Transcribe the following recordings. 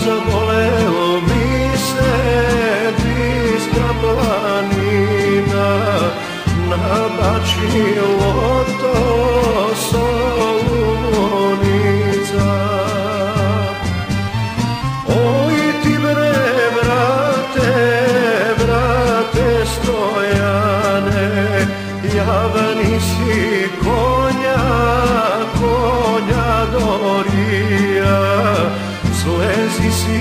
Zaboleo mi se Biskra planina, nabačilo to Solumonica. Oj ti bre brate Stojane, javni si konja Dorija, slezi si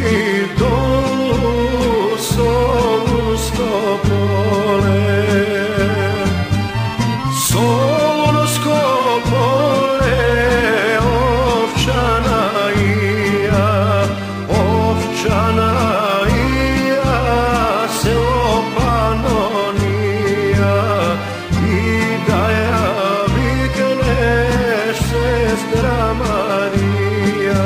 dolu Solunsko pole. Solunsko pole, Ovčana i ja, selo Panonija, i da ja vikneš sestra Marija.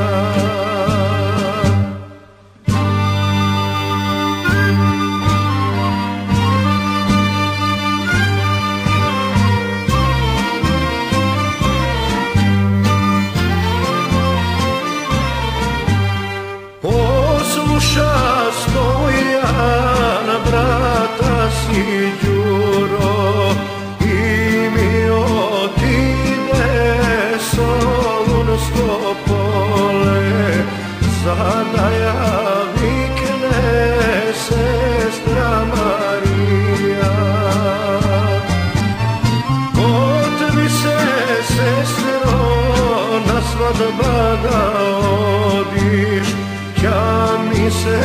Posluša Stojan, brata si Đuro, i mi otide Solunsko pole, sada ja vikne sestra Marija. Otmi se, sestro, na svadba da odiš, ja mi se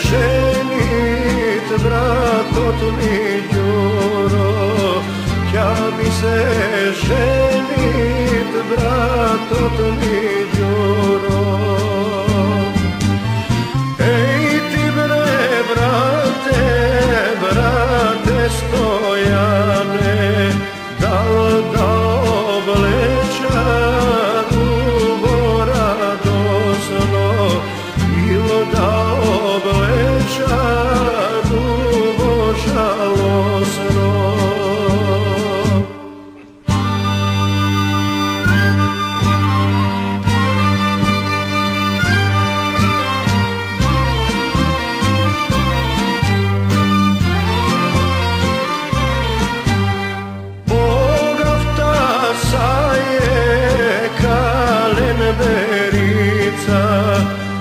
ženit, bratot mi Đuro, ja mi se ženit, bratot mi Đuro. Ej ti bre brate Stojane, da oblečar uvoradosno, ilo da oblečar uvožalosno.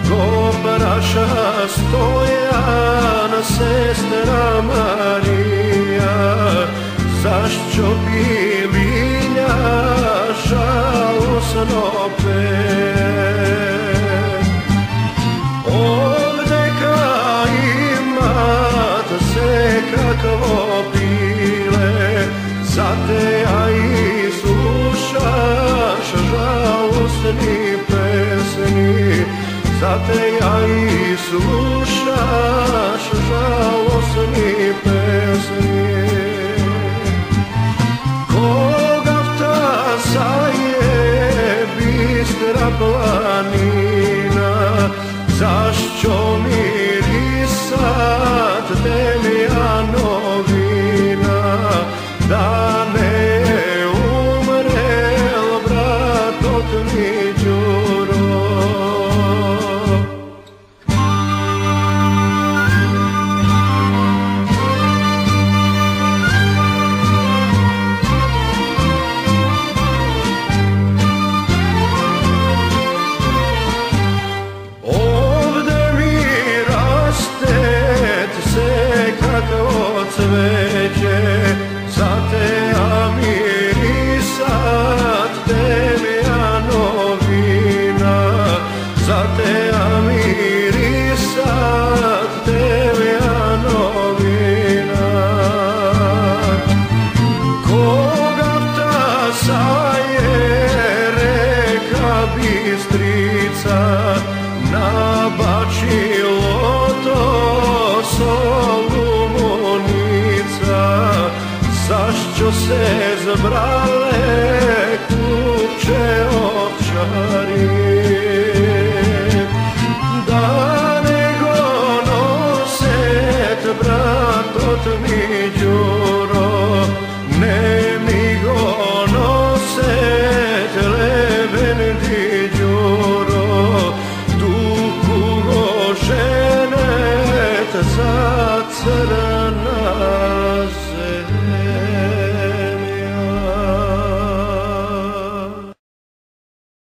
Gobraša Stojan, sestra Marija, zašćo pilinja žalosno peje. Ovdeka imat se kakvo pile, zate ja i slušaš žalostni pesni, zate ja i slušaš žalosni pesni. Koga vtasa je Biskra planina, zašćo mirisat Demjanovina, da ne umrel bratot mi Đuro. Cveće, zate ja mirisat Demjanovina, zate ja mirisat Demjanovina. Koga vtasa je reka Bistrica, nabačilo to Solumonica, zašćo se zbra